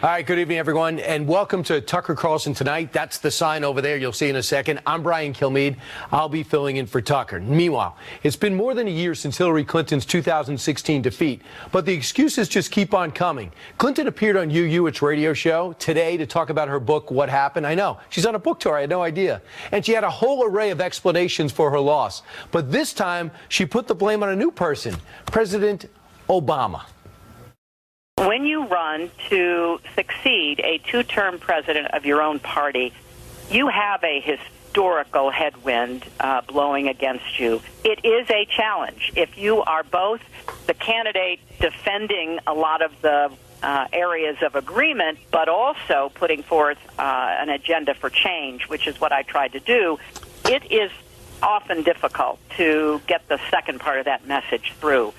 All right, good evening, everyone, and welcome to Tucker Carlson Tonight. That's the sign over there. You'll see in a second. I'm Brian Kilmeade. I'll be filling in for Tucker. Meanwhile, it's been more than a year since Hillary Clinton's 2016 defeat, but the excuses just keep on coming. Clinton appeared on its radio show today to talk about her book, What Happened. I know. She's on a book tour. I had no idea. And she had a whole array of explanations for her loss. But this time, she put the blame on a new person, President Obama. When you run to succeed a two-term president of your own party, you have a historical headwind blowing against you. It is a challenge. If you are both the candidate defending a lot of the areas of agreement, but also putting forth an agenda for change, which is what I tried to do, it is often difficult to get the second part of that message through.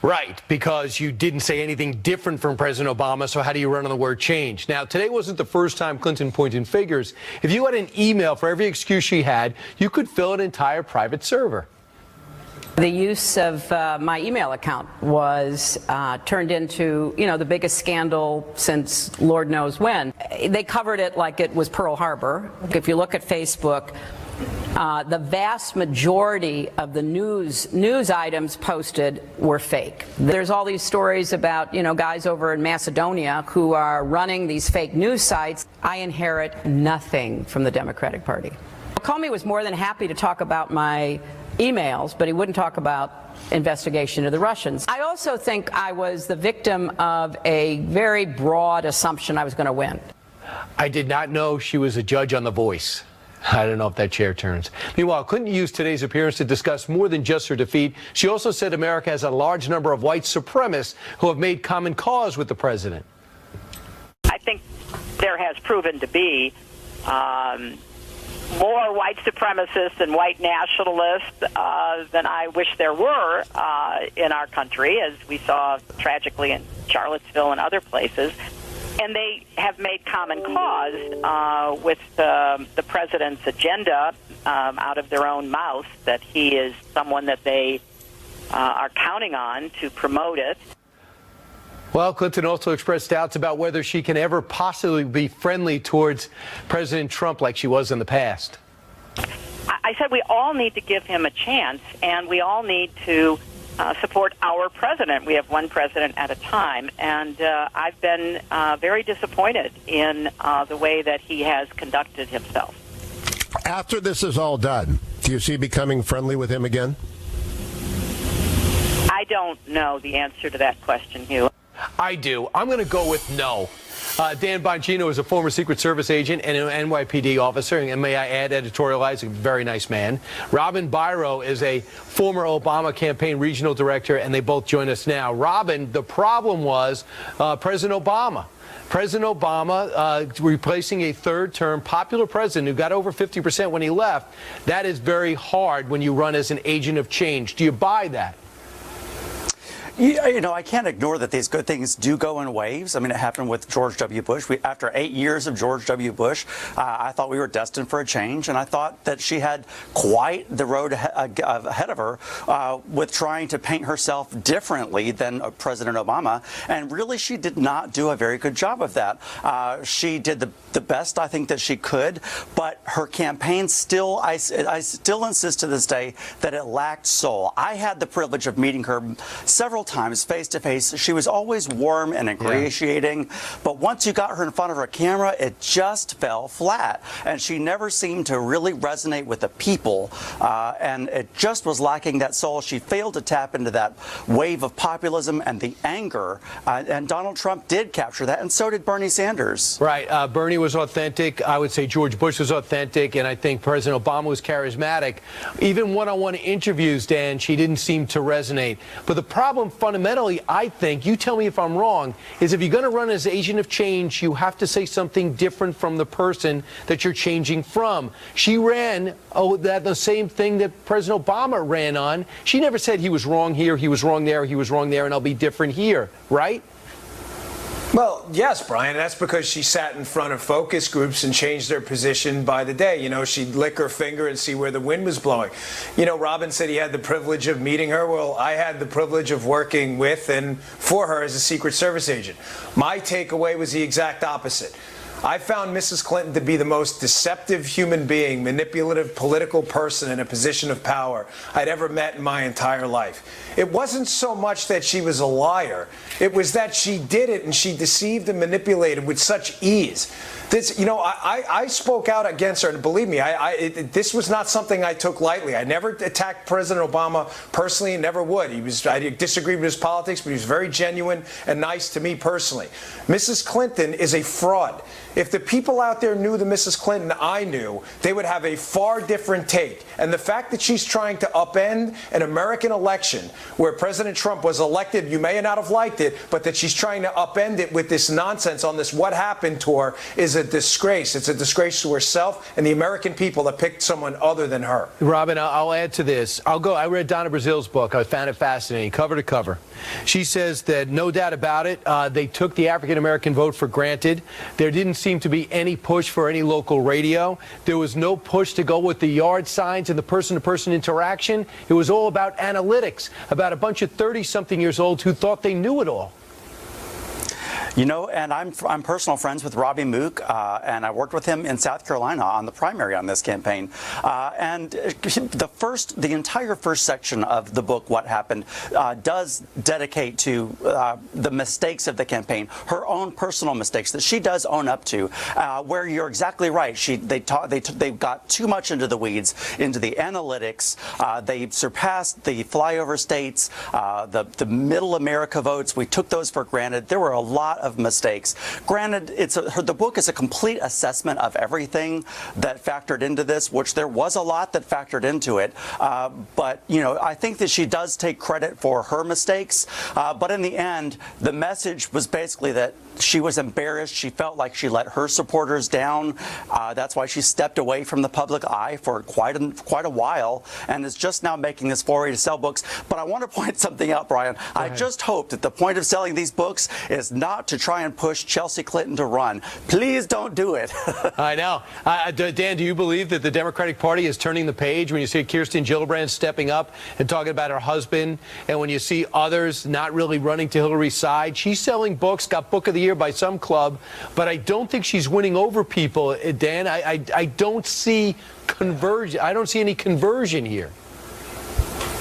Right, because you didn't say anything different from President Obama, so how do you run on the word change? Now, today wasn't the first time Clinton pointed fingers. If you had an email for every excuse she had, you could fill an entire private server. The use of my email account was turned into, the biggest scandal since Lord knows when. They covered it like it was Pearl Harbor. If you look at Facebook, the vast majority of the news items posted were fake. There's all these stories about, guys over in Macedonia who are running these fake news sites. I inherit nothing from the Democratic Party. Comey was more than happy to talk about my emails, but he wouldn't talk about investigation of the Russians. I also think I was the victim of a very broad assumption I was going to win. I did not know she was a judge on The Voice. I don't know if that chair turns. Meanwhile, Clinton used today's appearance to discuss more than just her defeat. She also said America has a large number of white supremacists who have made common cause with the president. I think there has proven to be more white supremacists and white nationalists than I wish there were in our country, as we saw tragically in Charlottesville and other places. And they have made common cause with the president's agenda out of their own mouth, that he is someone that they are counting on to promote it. Well, Clinton also expressed doubts about whether she can ever possibly be friendly towards President Trump like she was in the past. I said we all need to give him a chance, and we all need to support our president. We have one president at a time, and I've been very disappointed in the way that he has conducted himself. After this is all done, do you see becoming friendly with him again? I don't know the answer to that question, Hugh. I do. I'm going to go with no. Dan Bongino is a former Secret Service agent and an NYPD officer, and may I add, editorialized, a very nice man. Robin Biro is a former Obama campaign regional director, and they both join us now. Robin, the problem was President Obama. President Obama replacing a third-term popular president who got over 50% when he left. That is very hard when you run as an agent of change. Do you buy that? I can't ignore that these good things do go in waves. I mean, it happened with George W. Bush. After 8 years of George W. Bush, I thought we were destined for a change, and I thought that she had quite the road ahead of her with trying to paint herself differently than President Obama, and really she did not do a very good job of that. She did the best I think that she could, but her campaign still, I still insist to this day that it lacked soul. I had the privilege of meeting her several times face to face. She was always warm and ingratiating, but once you got her in front of a camera, it just fell flat, and she never seemed to really resonate with the people, and it just was lacking that soul. She failed to tap into that wave of populism and the anger, and Donald Trump did capture that, and so did Bernie Sanders. Right. Bernie was authentic. I would say George Bush was authentic, and I think President Obama was charismatic. Even one-on-one interviews, Dan, she didn't seem to resonate. But the problem fundamentally, I think, you tell me if I'm wrong, is if you're going to run as agent of change, you have to say something different from the person that you're changing from. She ran the same thing that President Obama ran on. She never said he was wrong here, he was wrong there, he was wrong there, and I'll be different here, right? Well, yes, Brian. That's because she sat in front of focus groups and changed their position by the day. You know, she'd lick her finger and see where the wind was blowing. You know, Robin said he had the privilege of meeting her. Well, I had the privilege of working with and for her as a Secret Service agent. My takeaway was the exact opposite. I found Mrs. Clinton to be the most deceptive human being, manipulative political person in a position of power I'd ever met in my entire life. It wasn't so much that she was a liar. It was that she did it and she deceived and manipulated with such ease. This, you know, I spoke out against her, and believe me, this was not something I took lightly. I never attacked President Obama personally, and never would. I disagreed with his politics, but he was very genuine and nice to me personally. Mrs. Clinton is a fraud. If the people out there knew the Mrs. Clinton I knew, they would have a far different take. And the fact that she's trying to upend an American election where President Trump was elected, you may not have liked it, but that she's trying to upend it with this nonsense on this What Happened tour is a disgrace. It's a disgrace to herself and the American people that picked someone other than her. Robin, I'll add to this. I read Donna Brazil's book. I found it fascinating, cover to cover. She says that no doubt about it, they took the African-American vote for granted. There didn't seem to be any push for any local radio. There was no push to go with the yard signs and the person-to-person interaction. It was all about analytics, about a bunch of 30-something-years-olds who thought they knew it all. You know, and I'm personal friends with Robbie Mook, and I worked with him in South Carolina on the primary on this campaign. And the entire first section of the book, What Happened, does dedicate to the mistakes of the campaign, her own personal mistakes that she does own up to. Where you're exactly right, they got too much into the weeds, into the analytics. They surpassed the flyover states, the Middle America votes. We took those for granted. There were a lot of mistakes. Granted, the book is a complete assessment of everything that factored into this, which there was a lot that factored into it. But, you know, I think that she does take credit for her mistakes. But in the end, the message was basically that she was embarrassed. She felt like she let her supporters down. That's why she stepped away from the public eye for quite a while and is just now making this foray to sell books. But I want to point something out, Brian. I just hope that the point of selling these books is not to try and push Chelsea Clinton to run. Please don't do it. I know. Dan, do you believe that the Democratic Party is turning the page when you see Kirsten Gillibrand stepping up and talking about her husband, and when you see others not really running to Hillary's side? She's selling books, got Book of the Year by some club, but I don't think she's winning over people, Dan. I don't see conversion. I don't see any conversion here.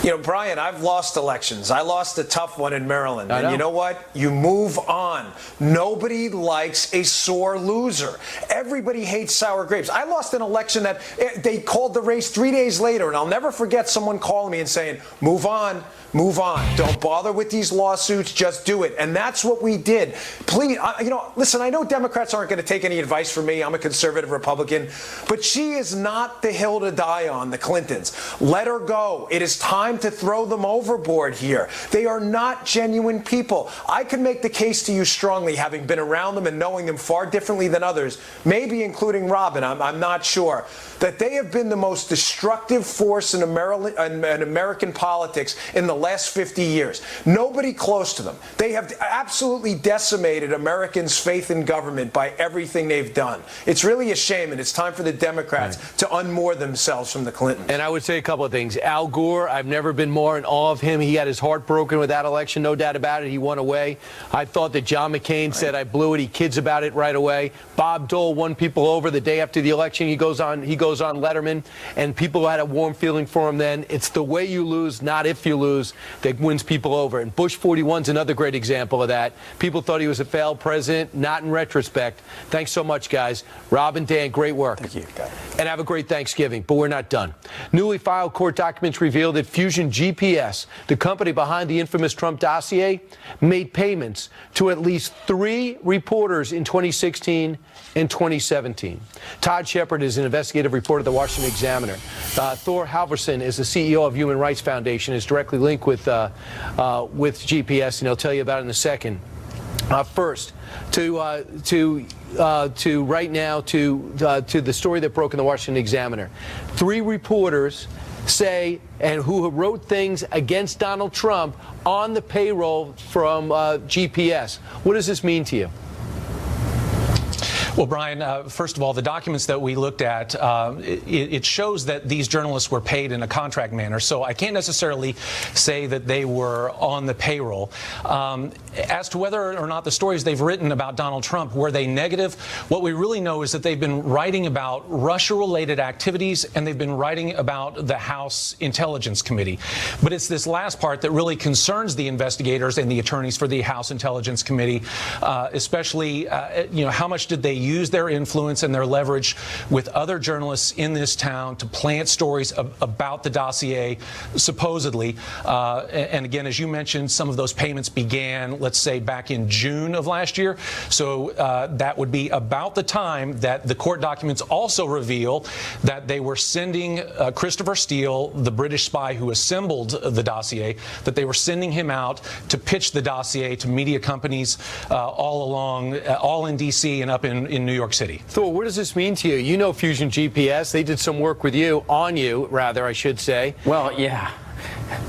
You know, Brian, I've lost elections. I lost a tough one in Maryland. And you know what? You move on. Nobody likes a sore loser. Everybody hates sour grapes. I lost an election that they called the race 3 days later, and I'll never forget someone calling me and saying, move on. Move on. Don't bother with these lawsuits. Just do it. And that's what we did. Please, you know, listen, I know Democrats aren't going to take any advice from me. I'm a conservative Republican. But she is not the hill to die on, the Clintons. Let her go. It is time to throw them overboard here. They are not genuine people. I can make the case to you strongly, having been around them and knowing them far differently than others, maybe including Robin, I'm not sure, that they have been the most destructive force in American politics in the last 50 years. Nobody close to them. They have absolutely decimated Americans' faith in government by everything they've done. It's really a shame, and it's time for the Democrats to unmoor themselves from the Clintons. And I would say a couple of things. Al Gore, I've never been more in awe of him. He had his heart broken with that election, no doubt about it. He won away. I thought that John McCain said I blew it. He kids about it right away. Bob Dole won people over the day after the election. He goes on Letterman, and people had a warm feeling for him then. It's the way you lose, not if you lose, that wins people over. And Bush 41 is another great example of that. People thought he was a failed president, not in retrospect. Thanks so much, guys. Rob and Dan, great work. Thank you. And have a great Thanksgiving, but we're not done. Newly filed court documents reveal that Fusion GPS, the company behind the infamous Trump dossier, made payments to at least 3 reporters in 2016 and 2017. Todd Shepard is an investigative reporter at the Washington Examiner. Thor Halvorson is the CEO of Human Rights Foundation, is directly linked with GPS, and he'll tell you about it in a second. First, to right now to the story that broke in the Washington Examiner. 3 reporters say, and who wrote things against Donald Trump on the payroll from GPS. What does this mean to you? Well, Brian, first of all, the documents that we looked at, it shows that these journalists were paid in a contract manner, so I can't necessarily say that they were on the payroll. As to whether or not the stories they've written about Donald Trump, were they negative, what we really know is that they've been writing about Russia-related activities, and they've been writing about the House Intelligence Committee. But it's this last part that really concerns the investigators and the attorneys for the House Intelligence Committee, especially, how much did they use their influence and their leverage with other journalists in this town to plant stories about the dossier, supposedly. And again, as you mentioned, some of those payments began, let's say, back in June of last year. So that would be about the time that the court documents also reveal that they were sending Christopher Steele, the British spy who assembled the dossier, that they were sending him out to pitch the dossier to media companies all in D.C. and up in New York City. Thor, what does this mean to you? You know Fusion GPS. They did some work with you, on you, rather, I should say. Well, yeah.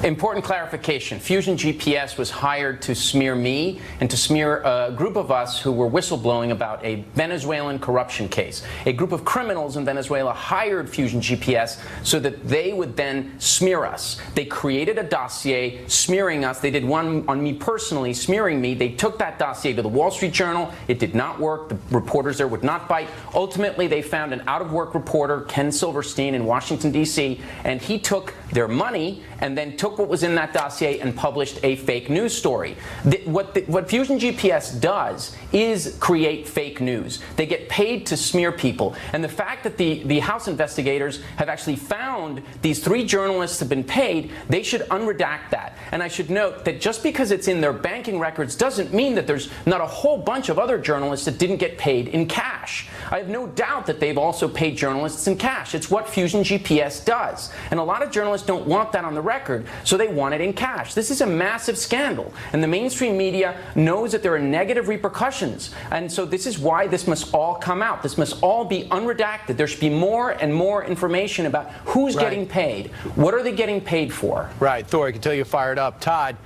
Important clarification. Fusion GPS was hired to smear me and to smear a group of us who were whistleblowing about a Venezuelan corruption case. A group of criminals in Venezuela hired Fusion GPS so that they would then smear us. They created a dossier smearing us. They did one on me personally, smearing me. They took that dossier to the Wall Street Journal. It did not work. The reporters there would not bite. Ultimately, they found an out-of-work reporter, Ken Silverstein, in Washington, D.C., and he took their money and then took what was in that dossier and published a fake news story. What Fusion GPS does is create fake news. They get paid to smear people. And the fact that the House investigators have actually found these 3 journalists have been paid, they should unredact that. And I should note that just because it's in their banking records doesn't mean that there's not a whole bunch of other journalists that didn't get paid in cash. I have no doubt that they've also paid journalists in cash. It's what Fusion GPS does. And a lot of journalists don't want that on the record, so they want it in cash. This is a massive scandal, and the mainstream media knows that there are negative repercussions, and so this is why this must all come out. This must all be unredacted. There should be more and more information about who's getting paid. What are they getting paid for? Right, Thor, I can tell you're fired up. Todd,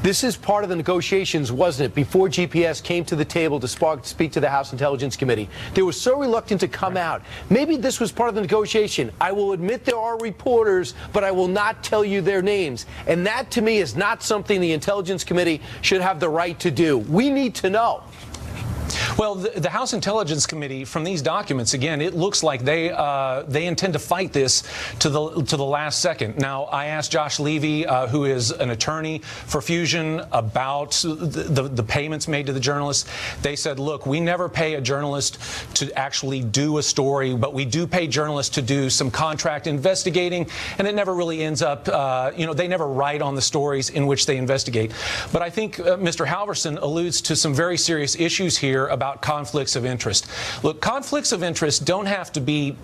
this is part of the negotiations, wasn't it, before GPS came to the table to speak to the House Intelligence Committee? They were so reluctant to come out. Maybe this was part of the negotiation. I will admit there are reporters, but I will not tell you their names. And that, to me, is not something the Intelligence Committee should have the right to do. We need to know. Well, the House Intelligence Committee, from these documents, again, it looks like they intend to fight this to the last second. Now, I asked Josh Levy, who is an attorney for Fusion, about the payments made to the journalists. They said, look, we never pay a journalist to actually do a story, but we do pay journalists to do some contract investigating, and it never really ends up, they never write on the stories in which they investigate. But I think Mr. Halverson alludes to some very serious issues here about conflicts of interest. Look, conflicts of interest don't have to be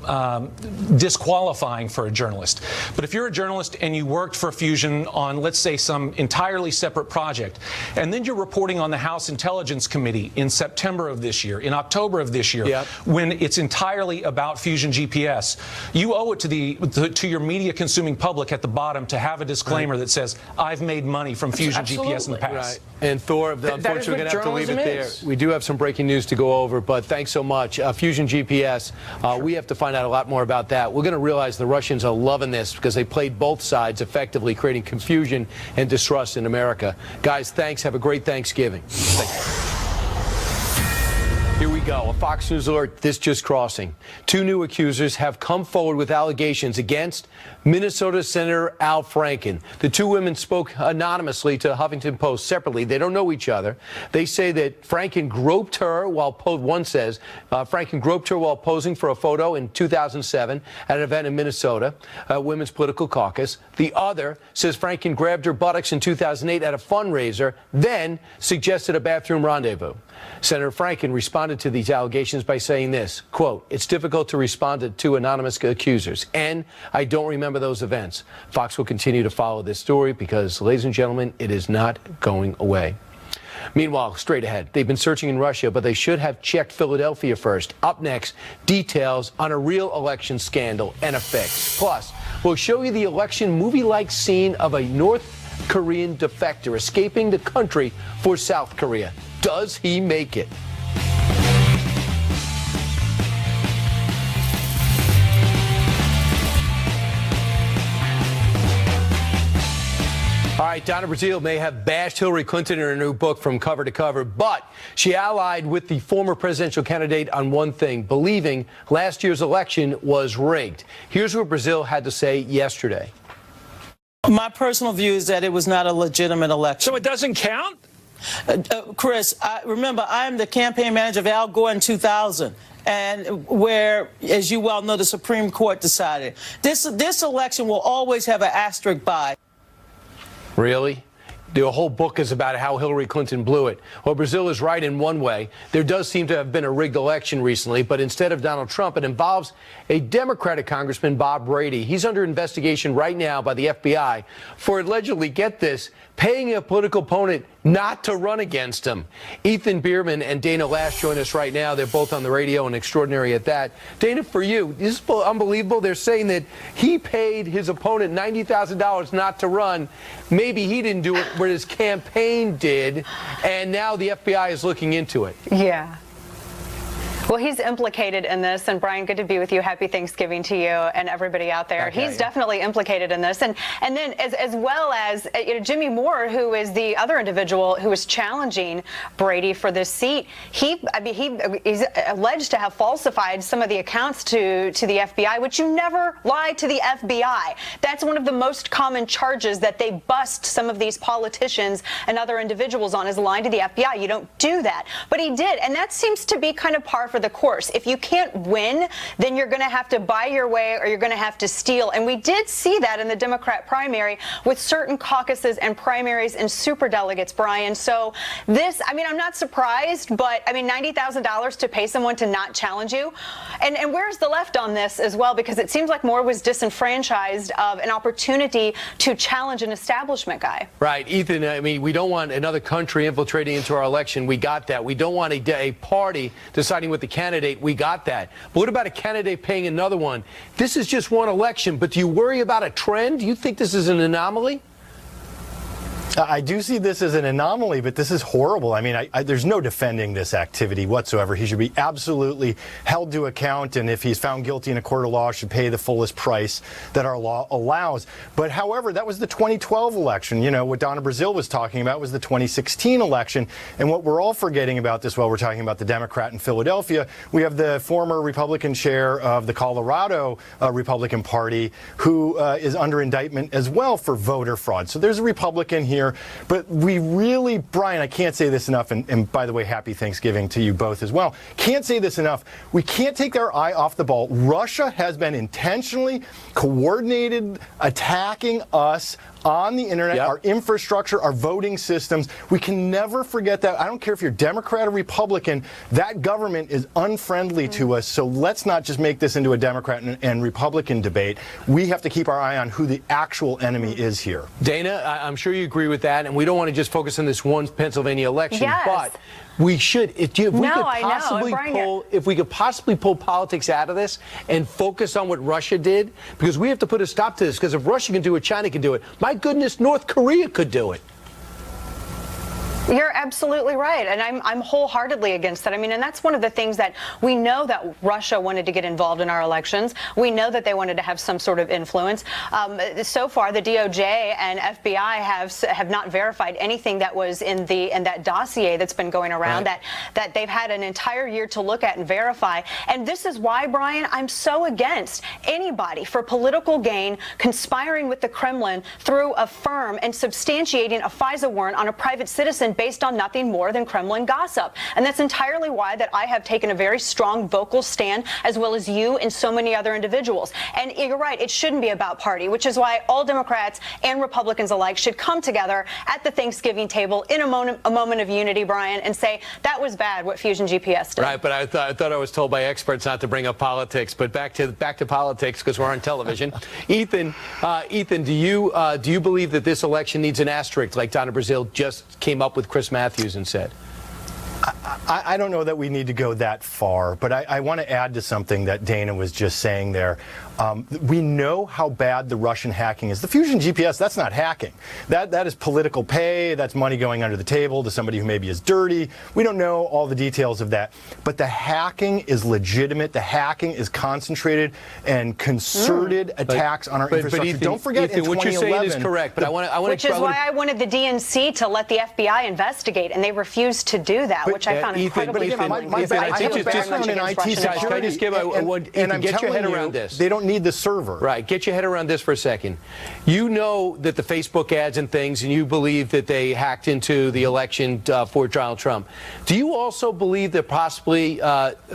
disqualifying for a journalist. But if you're a journalist and you worked for Fusion on, let's say, some entirely separate project, and then you're reporting on the House Intelligence Committee in September of this year, in October of this year, when it's entirely about Fusion GPS, you owe it to your media-consuming public at the bottom to have a disclaimer that says, I've made money from Fusion GPS in the past. Right. And Thor, unfortunately, we're going to have to leave it there. We do have some breaking news to go over, but thanks so much. Fusion GPS, we have to find out a lot more about that. We're going to realize the Russians are loving this because they played both sides effectively, creating confusion and distrust in America. Guys, thanks. Have a great Thanksgiving. Here we go. A Fox News alert, this just crossing. 2 new accusers have come forward with allegations against Minnesota Senator Al Franken. The 2 women spoke anonymously to Huffington Post separately. They don't know each other. They say that Franken groped her while, one says, Franken groped her while posing for a photo in 2007 at an event in Minnesota, a women's political caucus. The other says Franken grabbed her buttocks in 2008 at a fundraiser, then suggested a bathroom rendezvous. Senator Franken responded to these allegations by saying this, quote, it's difficult to respond to 2 anonymous accusers, and I don't remember those events. Fox will continue to follow this story because, ladies and gentlemen, it is not going away. Meanwhile, straight ahead, they've been searching in Russia, but they should have checked Philadelphia first. Up next, details on a real election scandal and a fix. Plus, we'll show you the election movie-like scene of a North Korean defector escaping the country for South Korea. Does he make it? All right, Donna Brazile may have bashed Hillary Clinton in her new book From Cover to Cover, but she allied with the former presidential candidate on one thing, believing last year's election was rigged. Here's what Brazile had to say yesterday. My personal view is that it was not a legitimate election. So it doesn't count? Chris, remember, I am the campaign manager of Al Gore in 2000. And where, as you well know, the Supreme Court decided. This election will always have an asterisk by. Really? The whole book is about how Hillary Clinton blew it. Well, Brazile is right in one way. There does seem to have been a rigged election recently, but instead of Donald Trump, it involves a Democratic Congressman, Bob Brady. He's under investigation right now by the FBI for allegedly, get this, paying a political opponent not to run against him. Ethan Bierman and Dana Lash join us right now. They're both on the radio and extraordinary at that. Dana, for you, this is unbelievable. They're saying that he paid his opponent $90,000 not to run. Maybe he didn't do it, but his campaign did, and now the FBI is looking into it. Yeah. Well, he's implicated in this, and Brian, good to be with you. Happy Thanksgiving to you and everybody out there. He's definitely implicated in this, and then as well as Jimmy Moore, who is the other individual who is challenging Brady for this seat. He's alleged to have falsified some of the accounts to the FBI, which you never lie to the FBI. That's one of the most common charges that they bust some of these politicians and other individuals on, is lying to the FBI. You don't do that, but he did, and that seems to be kind of par for the course. If you can't win, then you're going to have to buy your way, or you're going to have to steal. And we did see that in the Democrat primary with certain caucuses and primaries and superdelegates, Brian. So this, I'm not surprised, but $90,000 to pay someone to not challenge you. And where's the left on this as well? Because it seems like Moore was disenfranchised of an opportunity to challenge an establishment guy. Right, Ethan, we don't want another country infiltrating into our election. We got that. We don't want a party deciding what the candidate. We got that. But what about a candidate paying another one? This is just one election, but do you worry about a trend? Do you think this is an anomaly? I do see this as an anomaly, but this is horrible. There's no defending this activity whatsoever. He should be absolutely held to account, and if he's found guilty in a court of law, should pay the fullest price that our law allows. But however, that was the 2012 election. What Donna Brazile was talking about was the 2016 election. And what we're all forgetting about this while we're talking about the Democrat in Philadelphia, we have the former Republican chair of the Colorado Republican Party who is under indictment as well for voter fraud. So there's a Republican here. But we really, Brian, I can't say this enough, and by the way, happy Thanksgiving to you both as well. Can't say this enough. We can't take our eye off the ball. Russia has been intentionally coordinated attacking us on the internet, our infrastructure, our voting systems. We can never forget that. I don't care if you're Democrat or Republican, that government is unfriendly to us. So let's not just make this into a Democrat and Republican debate. We have to keep our eye on who the actual enemy is here. Dana, I'm sure you agree with that, and we don't want to just focus on this one Pennsylvania election, but we should. If we could possibly pull politics out of this and focus on what Russia did, because we have to put a stop to this, because if Russia can do it, China can do it. My goodness, North Korea could do it. You're absolutely right, and I'm wholeheartedly against that. And that's one of the things that we know, that Russia wanted to get involved in our elections. We know that they wanted to have some sort of influence. So far, the DOJ and FBI have not verified anything that was in that dossier that's been going around, that they've had an entire year to look at and verify. And this is why, Brian, I'm so against anybody for political gain conspiring with the Kremlin through a firm and substantiating a FISA warrant on a private citizen based on nothing more than Kremlin gossip. And that's entirely why that I have taken a very strong vocal stand, as well as you and so many other individuals. And you're right, it shouldn't be about party, which is why all Democrats and Republicans alike should come together at the Thanksgiving table in a moment of unity, Brian, and say that was bad what Fusion GPS did. Right, but I thought I was told by experts not to bring up politics. But back to politics, because we're on television. Ethan, do you believe that this election needs an asterisk, like Donna Brazile just came up with with Chris Matthews and said. I don't know that we need to go that far, but I want to add to something that Dana was just saying there. We know how bad the Russian hacking is. The Fusion GPS, that's not hacking. That is political pay. That's money going under the table to somebody who maybe is dirty. We don't know all the details of that. But the hacking is legitimate. The hacking is concentrated and concerted attacks on our infrastructure. Ethan, don't forget, Ethan, in 2011, what you're saying is correct, but I want to. Which is why I wanted the DNC to let the FBI investigate, and they refused to do that, which I found incredibly troubling. I think I just very much in against IT Russian security. And Get your head around this. They don't need the server. Right. Get your head around this for a second. You know that the Facebook ads and things, and you believe that they hacked into the election for Donald Trump. Do you also believe that possibly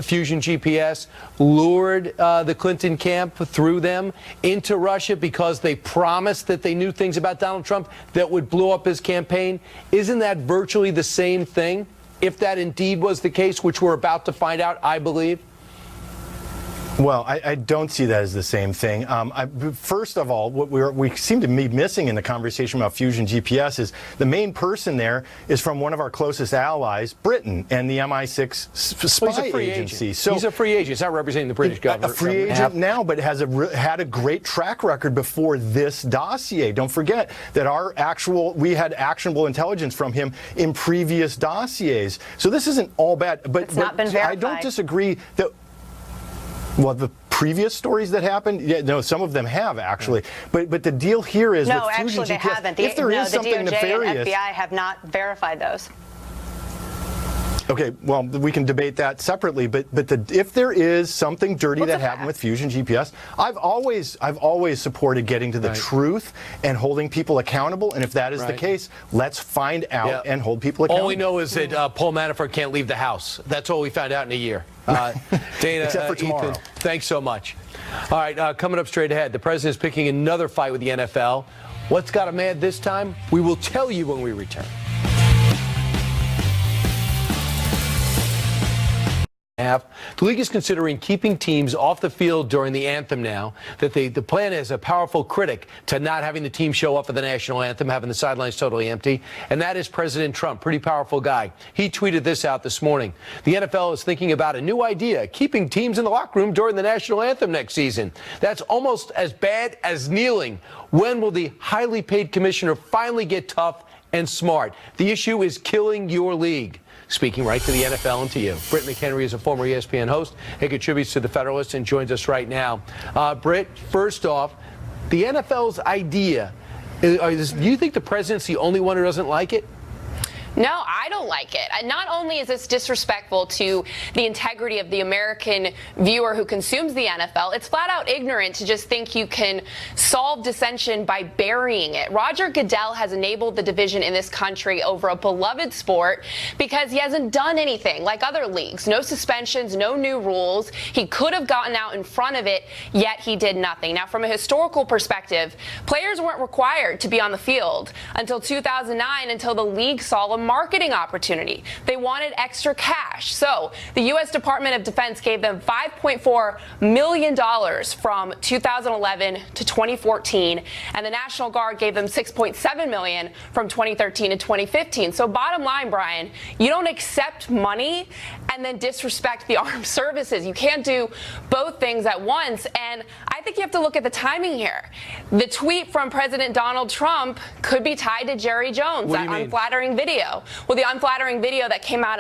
Fusion GPS lured the Clinton camp through them into Russia because they promised that they knew things about Donald Trump that would blow up his campaign? Isn't that virtually the same thing? If that indeed was the case, which we're about to find out, I believe? Well, I don't see that as the same thing. First of all, what we seem to be missing in the conversation about Fusion GPS is the main person there is from one of our closest allies, Britain, and the MI6 spy agency. So he's a free agent. He's not representing the British government. A free agent now, but has had a great track record before this dossier. Don't forget that we had actionable intelligence from him in previous dossiers. So this isn't all bad. But, it's not been verified. I don't disagree that. Well, the previous stories that happened, yeah, no, some of them have actually, but the deal here is no, with Fusion actually, they GPS, haven't. If there is the something DOJ nefarious, and FBI have not verified those. Okay, well, we can debate that separately, but if there is something dirty that happened with Fusion GPS, I've always supported getting to the truth and holding people accountable, and if that is the case, let's find out and hold people accountable. All we know is that Paul Manafort can't leave the house. That's all we found out in a year. Dana, except for tomorrow. Ethan, thanks so much. All right, coming up straight ahead, the president is picking another fight with the NFL. What's got him mad this time? We will tell you when we return. The league is considering keeping teams off the field during the anthem now that the plan is a powerful critic to not having the team show up for the national anthem, having the sidelines totally empty, and that is President Trump, pretty powerful guy. He tweeted this out this morning. The NFL is thinking about a new idea, keeping teams in the locker room during the national anthem next season. That's almost as bad as kneeling. When will the highly paid commissioner finally get tough and smart? The issue is killing your league. Speaking right to the NFL and to you. Britt McHenry is a former ESPN host. He contributes to The Federalist and joins us right now. Britt, first off, the NFL's idea, do you think the president's the only one who doesn't like it? No, I don't like it. Not only is this disrespectful to the integrity of the American viewer who consumes the NFL, it's flat out ignorant to just think you can solve dissension by burying it. Roger Goodell has enabled the division in this country over a beloved sport because he hasn't done anything like other leagues. No suspensions, no new rules. He could have gotten out in front of it, yet he did nothing. Now, from a historical perspective, players weren't required to be on the field until 2009, until the league saw a marketing opportunity. They wanted extra cash. So the U.S. Department of Defense gave them $5.4 million from 2011 to 2014, and the National Guard gave them $6.7 million from 2013 to 2015. So bottom line, Brian, you don't accept money and then disrespect the armed services. You can't do both things at once, and I think you have to look at the timing here. The tweet from President Donald Trump could be tied to Jerry Jones, that unflattering video. Well, the unflattering video that came out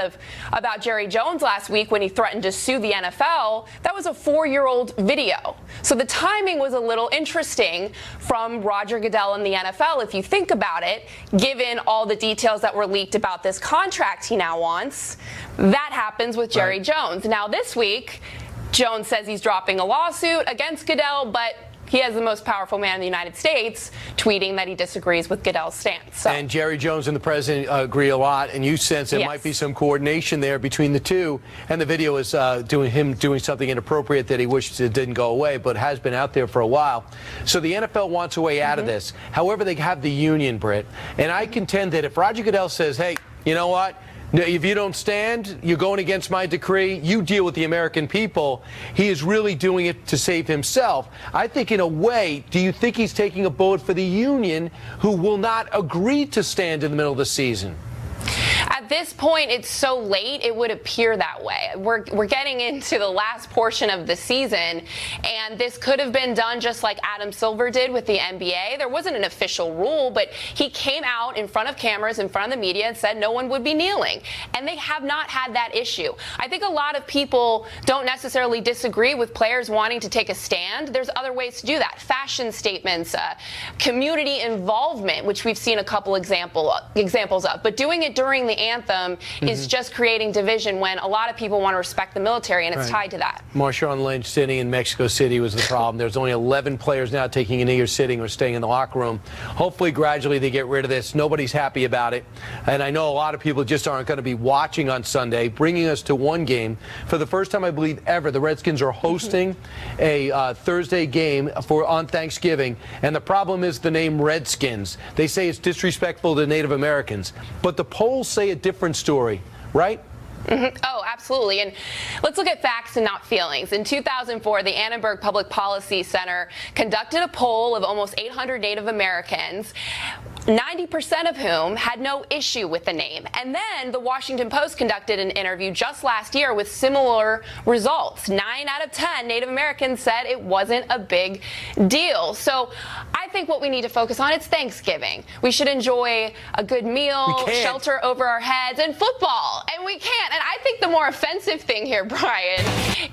about Jerry Jones last week when he threatened to sue the NFL, that was a 4-year-old video. So the timing was a little interesting from Roger Goodell and the NFL, if you think about it, given all the details that were leaked about this contract he now wants. That happens with Jerry Jones. Now this week, Jones says he's dropping a lawsuit against Goodell, but he has the most powerful man in the United States tweeting that he disagrees with Goodell's stance. So. And Jerry Jones and the president agree a lot, and you sense there might be some coordination there between the two. And the video is doing something inappropriate that he wishes it didn't go away, but has been out there for a while. So the NFL wants a way out of this. However, they have the union, Britt. And I contend that if Roger Goodell says, hey, you know what? If you don't stand, you're going against my decree, you deal with the American people, he is really doing it to save himself. I think in a way, do you think he's taking a bullet for the union who will not agree to stand in the middle of the season? this point, it's so late, it would appear that way. We're getting into the last portion of the season, and this could have been done just like Adam Silver did with the NBA. There wasn't an official rule, but he came out in front of cameras, in front of the media, and said no one would be kneeling. And they have not had that issue. I think a lot of people don't necessarily disagree with players wanting to take a stand. There's other ways to do that. Fashion statements, community involvement, which we've seen a couple examples of. But doing it during the anthem is just creating division when a lot of people want to respect the military, and it's tied to that. Marshawn Lynch sitting in Mexico City was the problem. There's only 11 players now taking a knee or sitting or staying in the locker room. Hopefully, gradually, they get rid of this. Nobody's happy about it. And I know a lot of people just aren't going to be watching on Sunday, bringing us to one game. For the first time, I believe, ever, the Redskins are hosting a Thursday game on Thanksgiving. And the problem is the name Redskins. They say it's disrespectful to Native Americans. But the polls say a different story, right? Oh, absolutely. And let's look at facts and not feelings. In 2004, the Annenberg Public Policy Center conducted a poll of almost 800 Native Americans, 90% of whom had no issue with the name. And then the Washington Post conducted an interview just last year with similar results. 9 out of 10 Native Americans said it wasn't a big deal. So I think what we need to focus on is Thanksgiving. We should enjoy a good meal, shelter over our heads, and football. And we can't. And I think the more offensive thing here, Brian,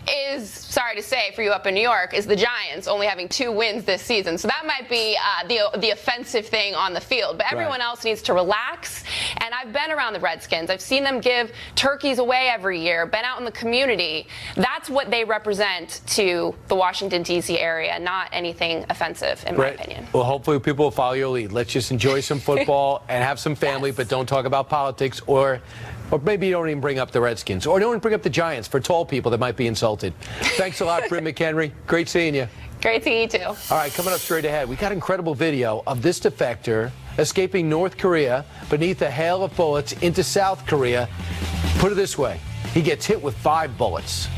is, sorry to say for you up in New York, is the Giants only having 2 wins this season. So that might be the offensive thing on the field. But everyone else needs to relax. And I've been around the Redskins. I've seen them give turkeys away every year, been out in the community. That's what they represent to the Washington, D.C. area, not anything offensive, in my opinion. Well, hopefully people will follow your lead. Let's just enjoy some football and have some family, but don't talk about politics, or maybe you don't even bring up the Redskins, or don't bring up the Giants for tall people that might be insulted. Thanks a lot, Britt McHenry. Great seeing you. Great seeing you, too. All right, coming up straight ahead, we got incredible video of this defector escaping North Korea beneath a hail of bullets into South Korea. Put it this way, he gets hit with 5 bullets.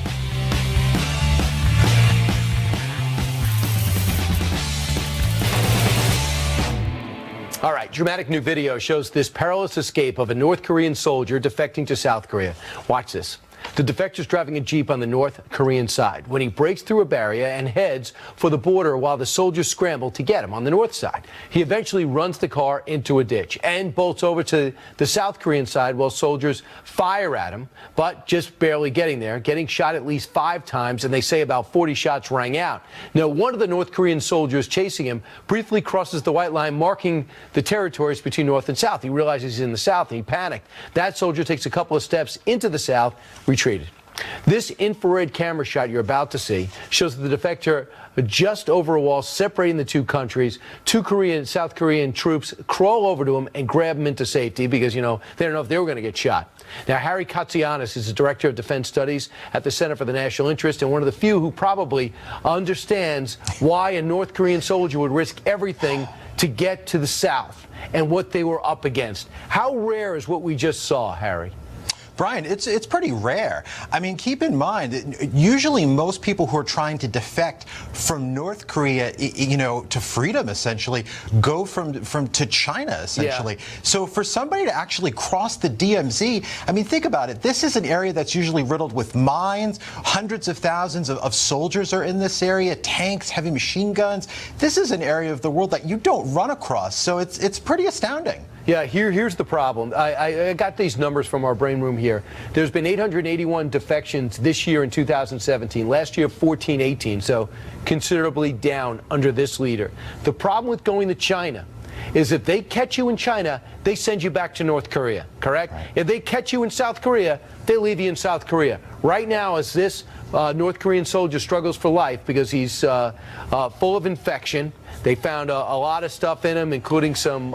All right, dramatic new video shows this perilous escape of a North Korean soldier defecting to South Korea. Watch this. The defector's driving a Jeep on the North Korean side when he breaks through a barrier and heads for the border while the soldiers scramble to get him on the north side. He eventually runs the car into a ditch and bolts over to the South Korean side while soldiers fire at him, but just barely getting there, getting shot at least 5 times, and they say about 40 shots rang out. Now, one of the North Korean soldiers chasing him briefly crosses the white line, marking the territories between North and South. He realizes he's in the South, and he panicked. That soldier takes a couple of steps into the South, retreated. This infrared camera shot you're about to see shows the defector just over a wall separating the 2 countries. 2 South Korean troops crawl over to him and grab him into safety because, they don't know if they were going to get shot. Now, Harry Katsianis is the Director of Defense Studies at the Center for the National Interest and one of the few who probably understands why a North Korean soldier would risk everything to get to the South and what they were up against. How rare is what we just saw, Harry? Brian, it's pretty rare. I mean, keep in mind, usually most people who are trying to defect from North Korea, to freedom, essentially, go to China, essentially. Yeah. So for somebody to actually cross the DMZ, I mean, think about it. This is an area that's usually riddled with mines. Hundreds of thousands of soldiers are in this area, tanks, heavy machine guns. This is an area of the world that you don't run across. So it's pretty astounding. Yeah, here's the problem. I got these numbers from our brain room here. There's been 881 defections this year in 2017. Last year, 1418, so considerably down under this leader. The problem with going to China is if they catch you in China, they send you back to North Korea, correct? Right. If they catch you in South Korea, they leave you in South Korea. Right now, as this North Korean soldier struggles for life because he's full of infection. They found a lot of stuff in him, including some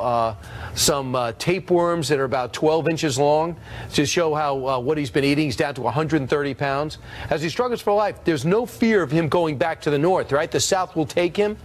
tapeworms that are about 12 inches long, to show how what he's been eating. He's down to 130 pounds. As he struggles for life, there's no fear of him going back to the north, right? The South will take him.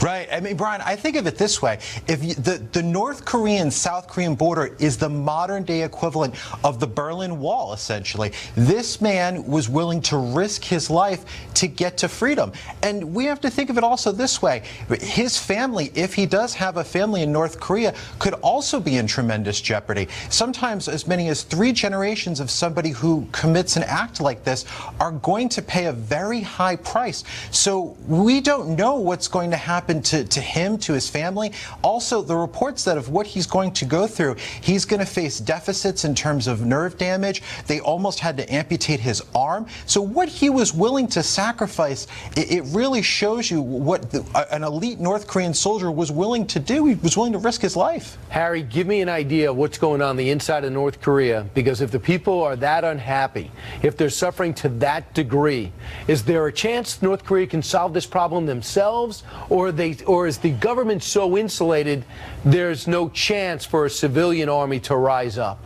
Right. I mean, Brian, I think of it this way. If the North Korean-South Korean border is the modern-day equivalent of the Berlin Wall, essentially. This man was willing to risk his life to get to freedom. And we have to think of it also this way. His family, if he does have a family in North Korea, could also be in tremendous jeopardy. Sometimes as many as 3 generations of somebody who commits an act like this are going to pay a very high price. So we don't know what's going to happen to him, to his family. Also, the reports that of what he's going to go through, he's going to face deficits in terms of nerve damage. They almost had to amputate his arm. So what he was willing to sacrifice, it really shows you what an elite North Korean soldier was willing to do. He was willing to risk his life. Harry, give me an idea of what's going on the inside of North Korea, because if the people are that unhappy, if they're suffering to that degree, is there a chance North Korea can solve this problem themselves, or is the government so insulated there's no chance for a civilian army to rise up?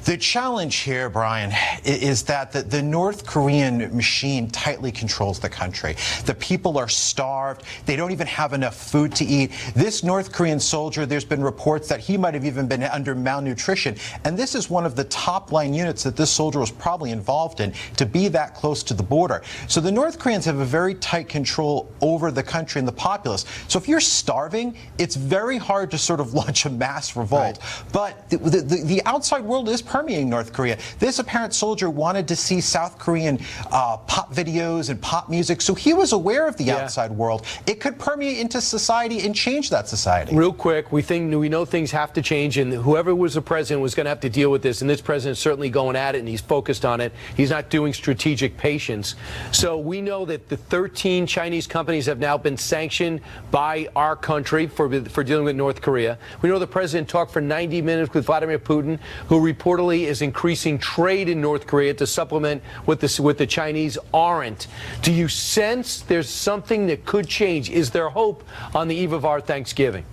The challenge here, Brian, is that the North Korean machine tightly controls the country. The people are starved. They don't even have enough food to eat. This North Korean soldier, there's been reports that he might have even been under malnutrition. And this is one of the top-line units that this soldier was probably involved in, to be that close to the border. So the North Koreans have a very tight control over the country and the populace. So if you're starving, it's very hard to sort of launch a mass revolt. Right. But the outside world is permeating North Korea. This apparent soldier wanted to see South Korean pop videos and pop music, so he was aware of the outside world. It could permeate into society and change that society. Real quick, we know things have to change, and whoever was the president was going to have to deal with this, and this president's certainly going at it, and he's focused on it. He's not doing strategic patience. So we know that the 13 Chinese companies have now been sanctioned by our country for dealing with North Korea. We know the president talked for 90 minutes with Vladimir Putin, who reportedly is increasing trade in North Korea to supplement what the Chinese aren't. Do you sense there's something that could change? Is there hope on the eve of our Thanksgiving?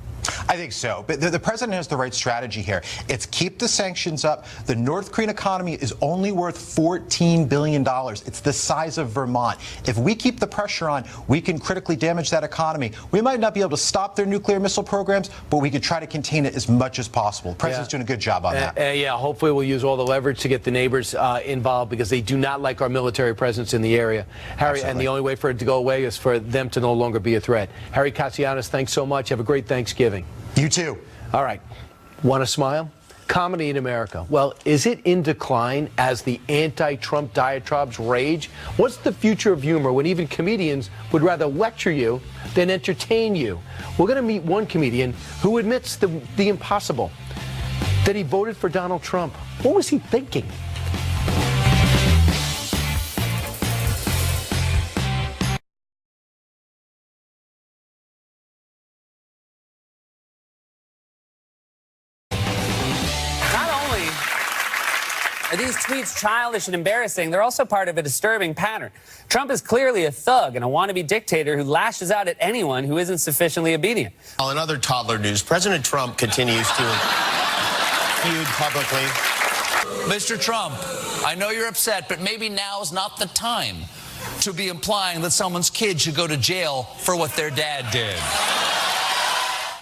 I think so. But the president has the right strategy here. It's keep the sanctions up. The North Korean economy is only worth $14 billion. It's the size of Vermont. If we keep the pressure on, we can critically damage that economy. We might not be able to stop their nuclear missile programs, but we could try to contain it as much as possible. The president's doing a good job on that. Yeah, hopefully we'll use all the leverage to get the neighbors involved, because they do not like our military presence in the area. Harry, absolutely. And the only way for it to go away is for them to no longer be a threat. Harry Katsianis, thanks so much. Have a great Thanksgiving. You too. All right. Want to smile? Comedy in America. Well, is it in decline as the anti-Trump diatribes rage? What's the future of humor when even comedians would rather lecture you than entertain you? We're going to meet one comedian who admits the impossible, that he voted for Donald Trump. What was he thinking? Are these tweets childish and embarrassing? They're also part of a disturbing pattern. Trump is clearly a thug and a wannabe dictator who lashes out at anyone who isn't sufficiently obedient. Well, in other toddler news, President Trump continues to feud publicly. Mr. Trump, I know you're upset, but maybe now is not the time to be implying that someone's kid should go to jail for what their dad did.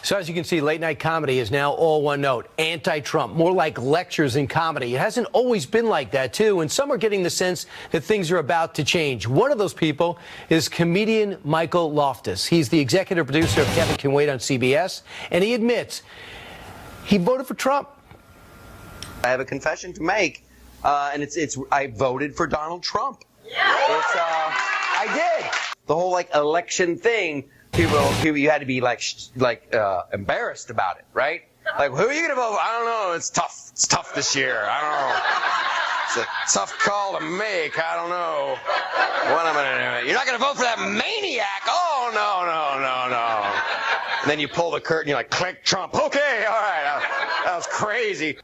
So as you can see, late night comedy is now all one note, anti-Trump, more like lectures in comedy. It hasn't always been like that, too, and some are getting the sense that things are about to change. One of those people is comedian Michael Loftus. He's the executive producer of Kevin Can Wait on CBS, and he admits he voted for Trump. I have a confession to make, and it's I voted for Donald Trump. I did. The whole election thing. People, you had to be embarrassed about it, right? Like, who are you gonna vote for? I don't know. It's tough. It's tough this year. I don't know. It's a tough call to make. I don't know what I'm gonna do. You're not gonna vote for that maniac? Oh no. And then you pull the curtain. You're like, click Trump. Okay, all right. That was crazy.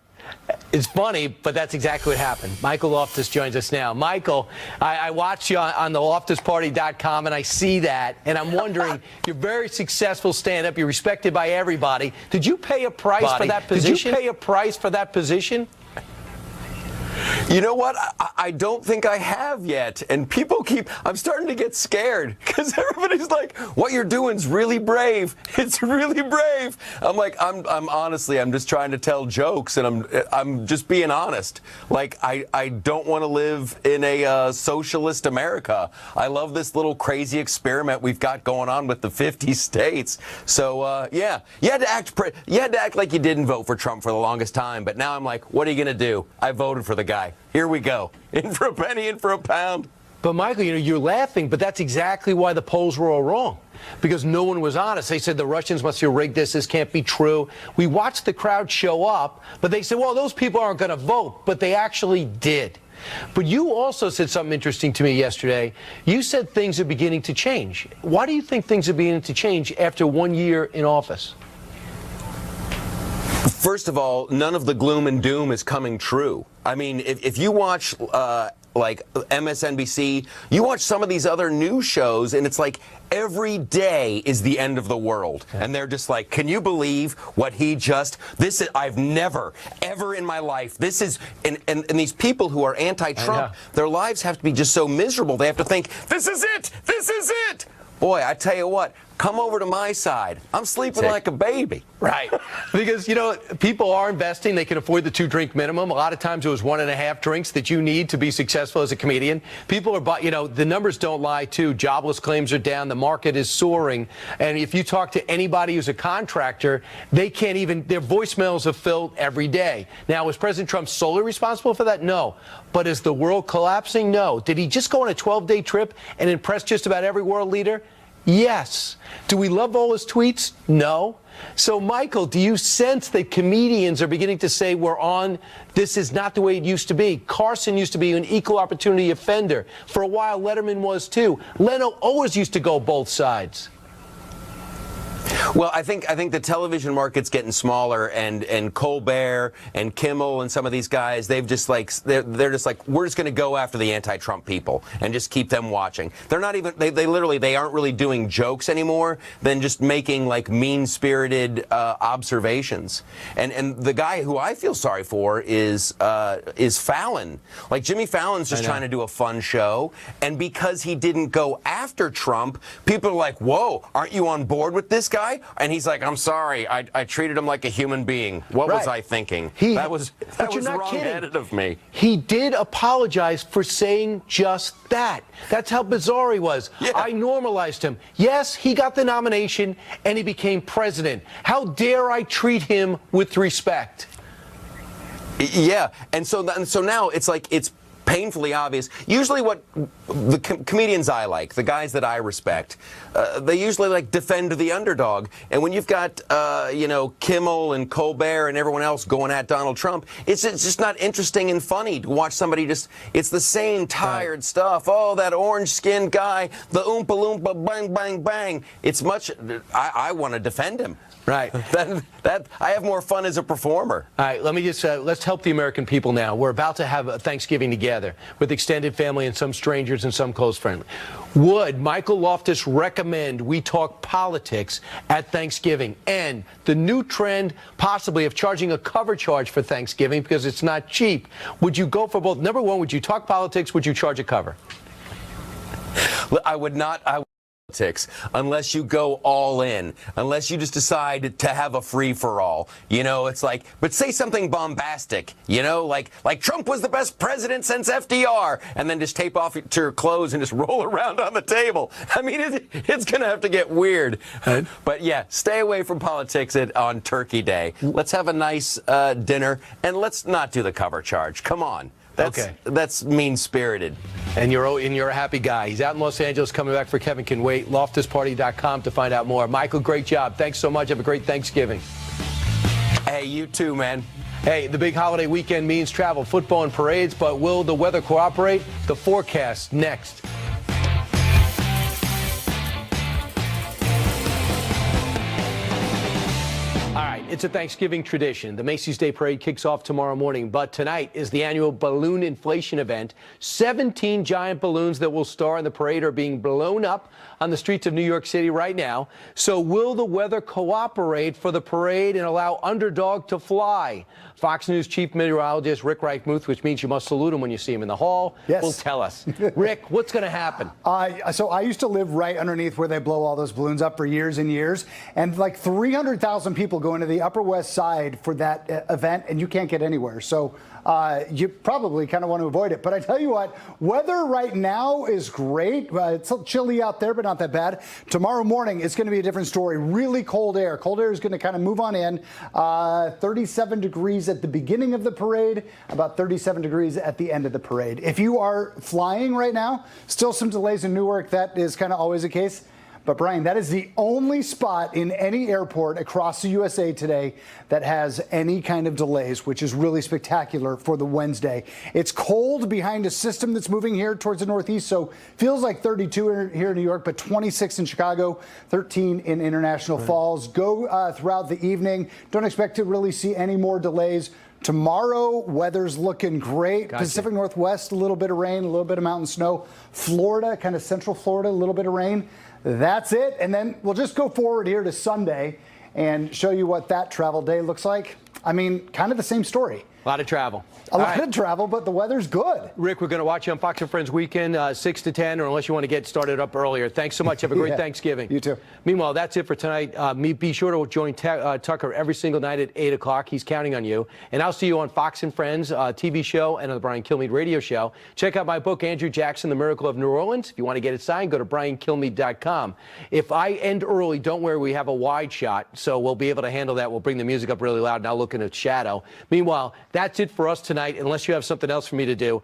It's funny, but that's exactly what happened. Michael Loftus joins us now. Michael, I watch you on the loftusparty.com, and I see that, and I'm wondering, you're very successful stand-up. You're respected by everybody. Did you pay a price for that position? Did you pay a price for that position? You know what? I don't think I have yet. And I'm starting to get scared because everybody's like, what you're doing's really brave. It's really brave. I'm like, I'm honestly, I'm just trying to tell jokes and I'm just being honest. Like, I don't want to live in a socialist America. I love this little crazy experiment we've got going on with the 50 states. So, yeah, you had to act like you didn't vote for Trump for the longest time. But now I'm like, what are you going to do? I voted for the guy. Here we go. In for a penny, in for a pound. But, Michael, you're laughing, but that's exactly why the polls were all wrong. Because no one was honest. They said the Russians must have rigged this. This can't be true. We watched the crowd show up, but they said, well, those people aren't going to vote. But they actually did. But you also said something interesting to me yesterday. You said things are beginning to change. Why do you think things are beginning to change after 1 year in office? First of all, none of the gloom and doom is coming true. I mean, if you watch like MSNBC, you watch some of these other news shows, and it's like every day is the end of the world. And they're just like, can you believe what I've never, ever in my life, this is, and these people who are anti-Trump, their lives have to be just so miserable. They have to think, this is it, this is it. Boy, I tell you what, come over to my side. I'm sleeping like a baby. Right. Because, people are investing. They can afford the 2-drink minimum. A lot of times it was 1.5 drinks that you need to be successful as a comedian. People are, the numbers don't lie, too. Jobless claims are down. The market is soaring. And if you talk to anybody who's a contractor, they can't even, their voicemails are filled every day. Now, was President Trump solely responsible for that? No. But is the world collapsing? No. Did he just go on a 12-day trip and impress just about every world leader? Yes. Do we love all his tweets? No. So, Michael, do you sense that comedians are beginning to say this is not the way it used to be? Carlson used to be an equal opportunity offender. For a while, Letterman was too. Leno always used to go both sides. Well, I think the television market's getting smaller, and Colbert and Kimmel and some of these guys, they're just like we're just going to go after the anti-Trump people and just keep them watching. They're not even they aren't really doing jokes anymore than just making like mean-spirited observations. And the guy who I feel sorry for is Fallon. Like Jimmy Fallon's just trying to do a fun show, and because he didn't go after Trump, people are like, "Whoa, aren't you on board with this guy?" And he's like, I'm sorry, I treated him like a human being. What was I thinking? That was wrong-headed of me. He did apologize for saying just that. That's how bizarre he was. Yeah. I normalized him. Yes, he got the nomination and he became president. How dare I treat him with respect? Yeah, and so now it's like it's painfully obvious. Usually what the comedians I like, the guys that I respect, they usually like defend the underdog. And when you've got, Kimmel and Colbert and everyone else going at Donald Trump, it's just not interesting and funny to watch somebody it's the same tired stuff. Oh, that orange-skinned guy, the oompa loompa, bang, bang, bang. It's I want to defend him. Right. That I have more fun as a performer. All right, let me just let's help the American people now. We're about to have a Thanksgiving together with extended family and some strangers and some close friends. Would Michael Loftus recommend we talk politics at Thanksgiving and the new trend possibly of charging a cover charge for Thanksgiving because it's not cheap? Would you go for both? Number one, would you talk politics? Would you charge a cover? I would not. Politics unless you go all in, unless you just decide to have a free-for-all. It's like, but say something bombastic, like Trump was the best president since FDR, and then just tape off your clothes and just roll around on the table. I mean, it's going to have to get weird. But yeah, stay away from politics on Turkey Day. Let's have a nice dinner, and let's not do the cover charge. Come on. That's mean-spirited. And you're a happy guy. He's out in Los Angeles, coming back for Kevin Can Wait. LoftusParty.com to find out more. Michael, great job. Thanks so much. Have a great Thanksgiving. Hey, you too, man. Hey, the big holiday weekend means travel, football, and parades, but will the weather cooperate? The forecast next. All right. right, it's a Thanksgiving tradition. The Macy's Day Parade kicks off tomorrow morning, but tonight is the annual balloon inflation event. 17 giant balloons that will star in the parade are being blown up on the streets of New York City right now. So will the weather cooperate for the parade and allow Underdog to fly? Fox News chief meteorologist Rick Reichmuth, which means you must salute him when you see him in the hall, will tell us. Rick, what's going to happen? So I used to live right underneath where they blow all those balloons up for years and years, and like 300,000 people go into the Upper West Side for that event, and you can't get anywhere. So you probably kind of want to avoid it. But I tell you what, weather right now is great. It's chilly out there, but not that bad. Tomorrow morning, it's going to be a different story. Really cold air. Cold air is going to kind of move on in. 37 degrees at the beginning of the parade, about 37 degrees at the end of the parade. If you are flying right now, still some delays in Newark. That is kind of always the case. But, Brian, that is the only spot in any airport across the USA today that has any kind of delays, which is really spectacular for the Wednesday. It's cold behind a system that's moving here towards the northeast, so feels like 32 here in New York, but 26 in Chicago, 13 in International Falls. Go throughout the evening. Don't expect to really see any more delays. Tomorrow, weather's looking great. Gotcha. Pacific Northwest, a little bit of rain, a little bit of mountain snow. Florida, kind of central Florida, a little bit of rain. That's it. And then we'll just go forward here to Sunday and show you what that travel day looks like. I mean, kind of the same story. A lot of travel. A lot of travel, but the weather's good. Rick, we're going to watch you on Fox & Friends weekend, 6 to 10, or unless you want to get started up earlier. Thanks so much. Have a great Thanksgiving. You too. Meanwhile, that's it for tonight. Be sure to join Tucker every single night at 8 o'clock. He's counting on you. And I'll see you on Fox & Friends TV show and on the Brian Kilmeade radio show. Check out my book, Andrew Jackson, The Miracle of New Orleans. If you want to get it signed, go to briankilmeade.com. If I end early, don't worry, we have a wide shot, so we'll be able to handle that. We'll bring the music up really loud, and I'll look in the shadow. Meanwhile, that's it for us tonight, unless you have something else for me to do.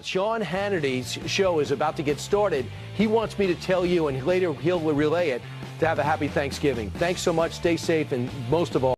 Sean Hannity's show is about to get started. He wants me to tell you, and later he'll relay it, to have a happy Thanksgiving. Thanks so much. Stay safe, and most of all,